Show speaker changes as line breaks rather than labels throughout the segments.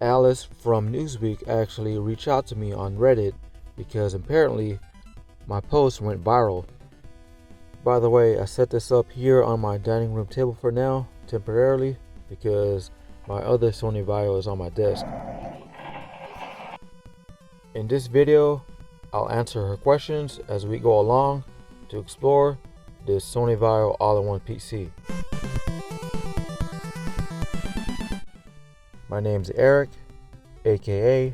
Alice from Newsweek actually reached out to me on Reddit because apparently my post went viral. By the way, I set this up here on my dining room table for now, temporarily, because my other Sony Vaio is on my desk. In this video, I'll answer her questions as we go along to explore this Sony Vaio all-in-one PC. My name's Eric, aka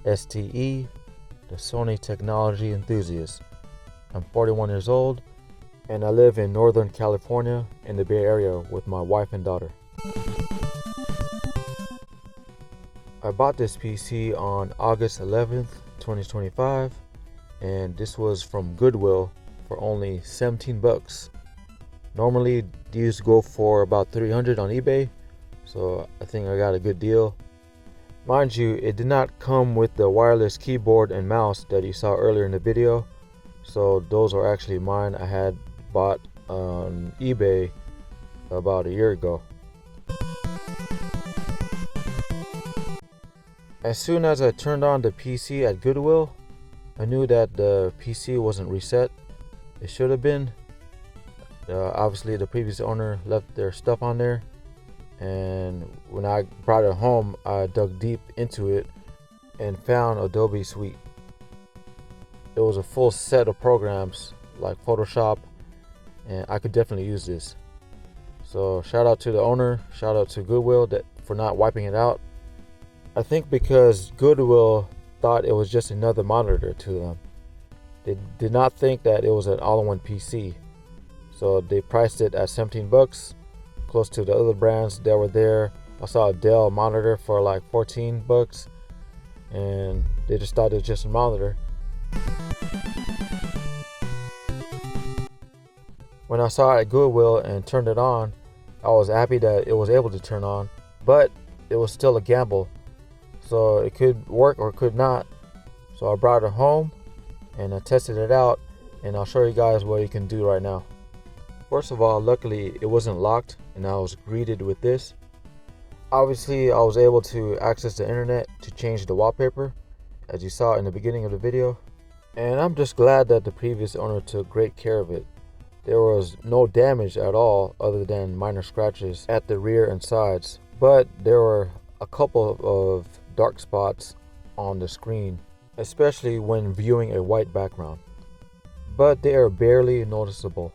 STE, the Sony Technology Enthusiast. I'm 41 years old and I live in Northern California in the Bay Area with my wife and daughter. I bought this PC on August 11th, 2025, and this was from Goodwill for only 17 bucks. Normally these go for about 300 on eBay, so I think I got a good deal. Mind you, it did not come with the wireless keyboard and mouse that you saw earlier in the video, so those are actually mine. I had bought on eBay about a year ago. As soon as I turned on the PC at Goodwill, I knew that the PC wasn't reset. It should have been. Obviously the previous owner left their stuff on there, and when I brought it home, I dug deep into it and found Adobe Suite. It was a full set of programs like Photoshop, and I could definitely use this. So shout out to the owner, shout out to Goodwill for not wiping it out. I think because Goodwill thought it was just another monitor to them. They did not think that it was an all-in-one PC. So they priced it at 17 bucks, close to the other brands that were there. I saw a Dell monitor for like 14 bucks, and they just thought it was just a monitor. When I saw it at Goodwill and turned it on, I was happy that it was able to turn on, but it was still a gamble. So it could work or could not. So I brought it home and I tested it out, and I'll show you guys what you can do right now. First of all, luckily it wasn't locked and I was greeted with this. Obviously I was able to access the internet to change the wallpaper, as you saw in the beginning of the video. And I'm just glad that the previous owner took great care of it. There was no damage at all other than minor scratches at the rear and sides, but there were a couple of dark spots on the screen, especially when viewing a white background, but they are barely noticeable.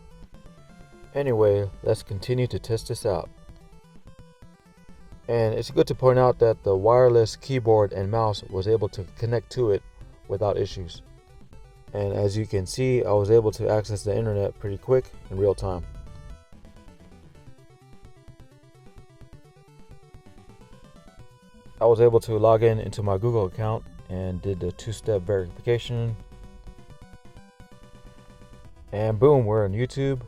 Anyway, let's continue to test this out. And it's good to point out that the wireless keyboard and mouse was able to connect to it without issues. And as you can see, I was able to access the internet pretty quick in real time. I was able to log into my Google account and did the two-step verification. And boom, we're on YouTube.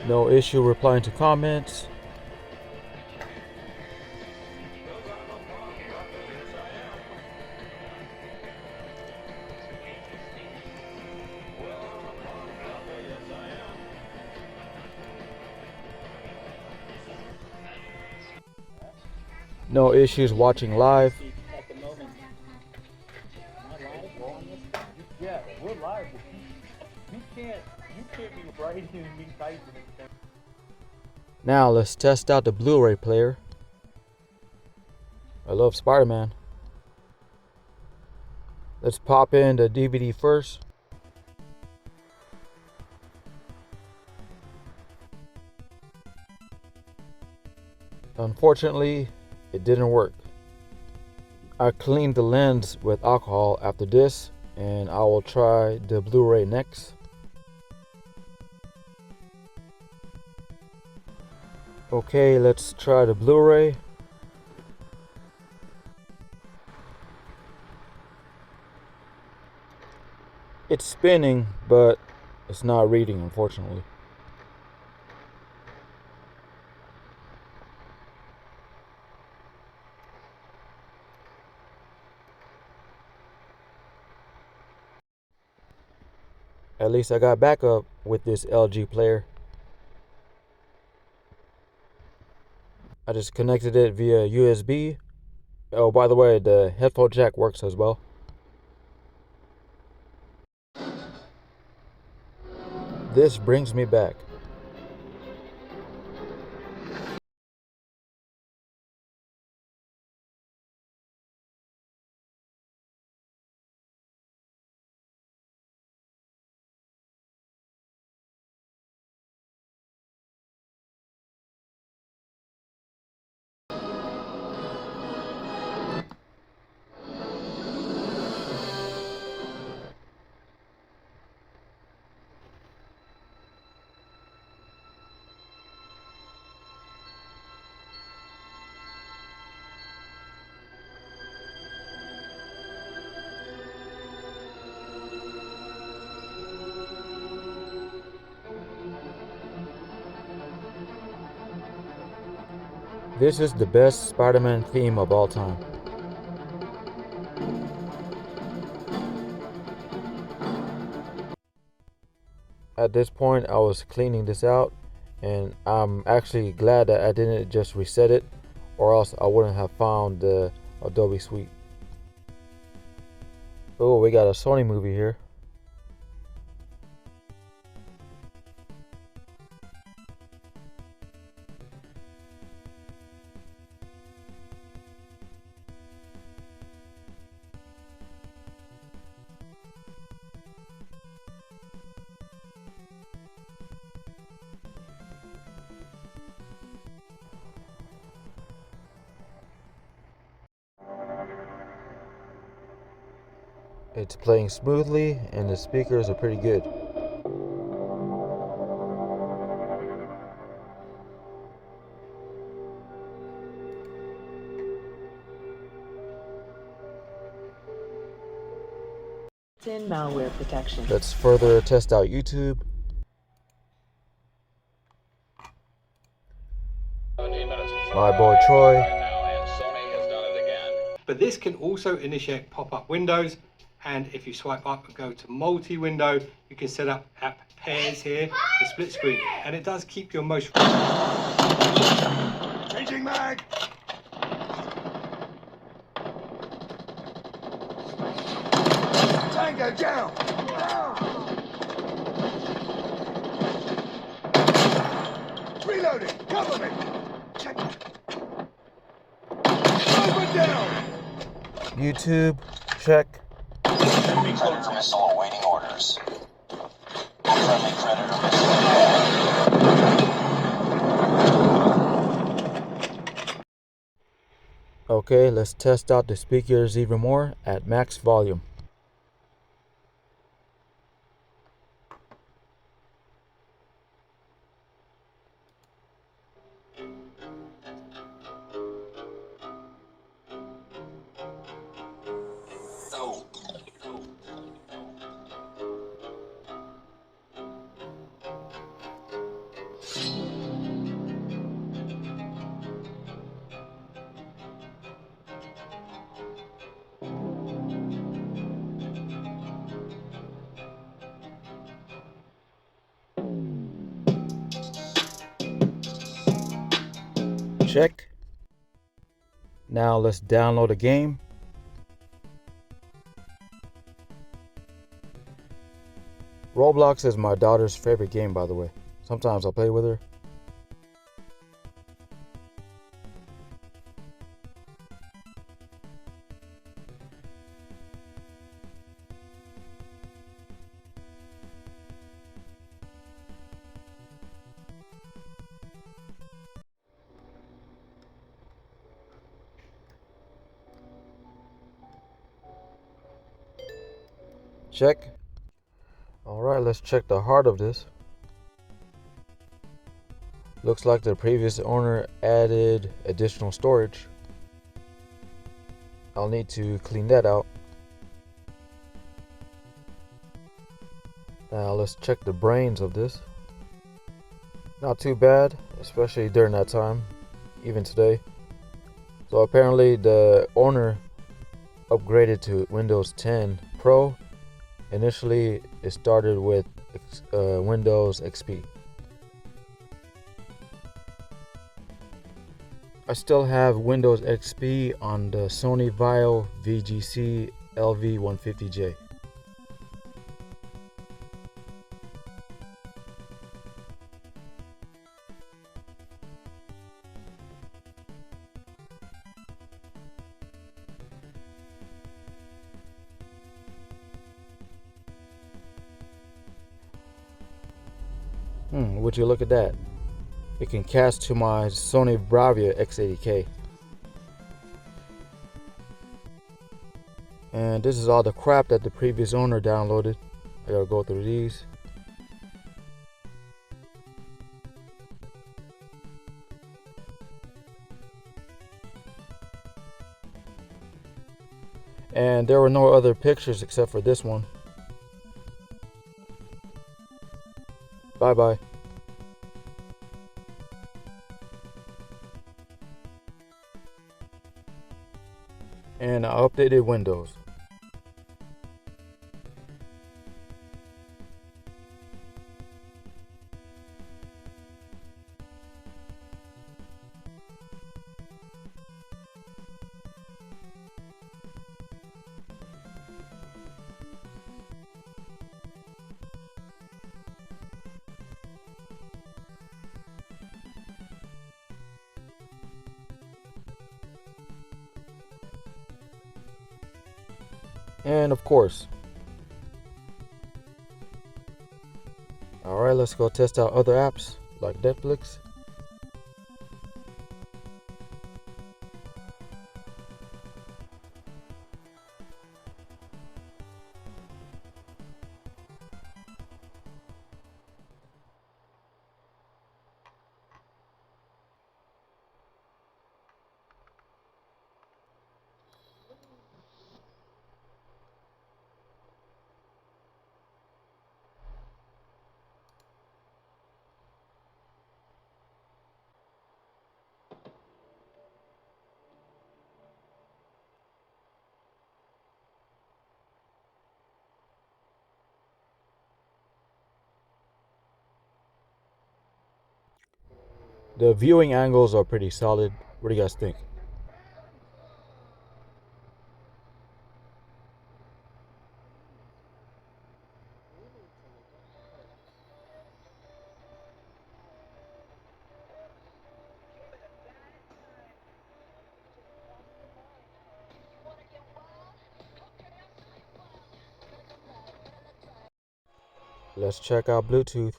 No issue replying to comments. No issues watching live.
Yeah, we're live. You can't be writing and me typing.
Now let's test out the Blu-ray player. I love Spider-Man. Let's pop in the DVD first. Unfortunately, it didn't work. I cleaned the lens with alcohol after this, and I will try the Blu-ray next. Okay, let's try the Blu-ray. It's spinning, but it's not reading, unfortunately. At least I got backup with this LG player. I just connected it via USB. Oh, by the way, the headphone jack works as well. This brings me back. This is the best Spider-Man theme of all time. At this point, I was cleaning this out, and I'm actually glad that I didn't just reset it, or else I wouldn't have found the Adobe Suite. Oh, we got a Sony movie here. It's playing smoothly, and the speakers are pretty good.
In malware protection.
Let's further test out YouTube. My boy Troy.
But this can also initiate pop-up windows, and if you swipe up and go to multi-window, you can set up app pairs here for split screen, and it does keep your most... Changing mag! Tango down! Reloading! Cover me! Check. Over down!
YouTube, check.
Predator missile awaiting orders. Friendly Predator missile.
Okay, let's test out the speakers even more at max volume. Check. Now let's download a game. Roblox is my daughter's favorite game, by the way. Sometimes I play with her. Check. Alright, let's check the heart of this. Looks like the previous owner added additional storage. I'll need to clean that out. Now let's check the brains of this. Not too bad, especially during that time, even today. So apparently the owner upgraded to Windows 10 Pro. Initially, it started with Windows XP. I still have Windows XP on the Sony Vaio VGC LV150J. Would you look at that? It can cast to my Sony Bravia X80K. And this is all the crap that the previous owner downloaded. I gotta go through these. And there were no other pictures except for this one. Bye bye. And I updated Windows. And of course, alright, let's go test out other apps like Netflix. The viewing angles are pretty solid. What do you guys think? Let's check out Bluetooth.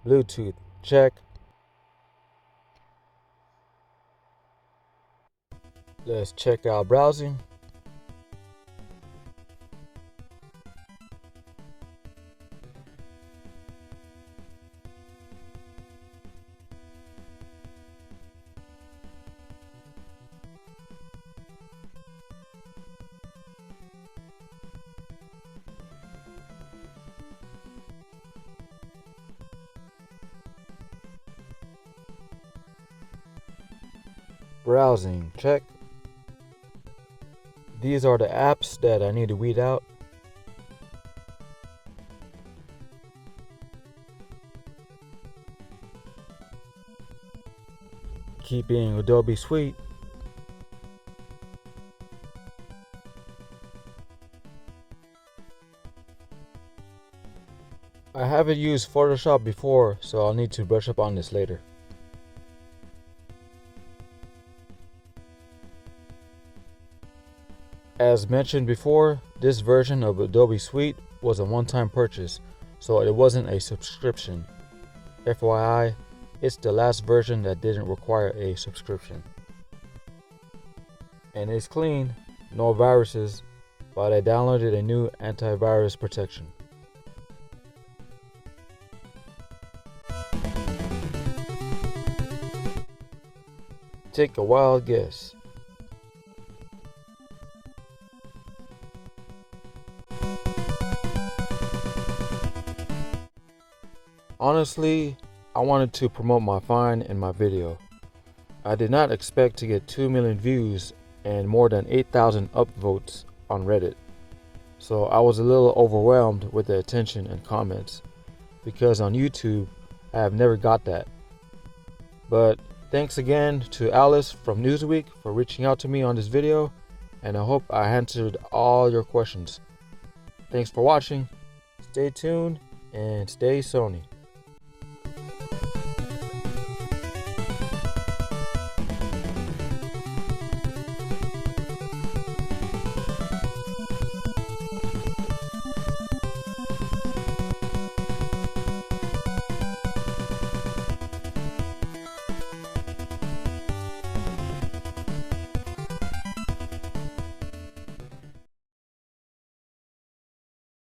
Bluetooth, check. Let's check out browsing. Browsing, check. These are the apps that I need to weed out. Keeping Adobe Suite. I haven't used Photoshop before, so I'll need to brush up on this later. As mentioned before, this version of Adobe Suite was a one-time purchase, so it wasn't a subscription. FYI, it's the last version that didn't require a subscription. and it's clean, no viruses, but I downloaded a new antivirus protection. Take a wild guess. Honestly, I wanted to promote my find in my video. I did not expect to get 2 million views and more than 8,000 upvotes on Reddit. So I was a little overwhelmed with the attention and comments, because on YouTube I have never got that. But thanks again to Alice from Newsweek for reaching out to me on this video, and I hope I answered all your questions. Thanks for watching. Stay tuned and stay Sony.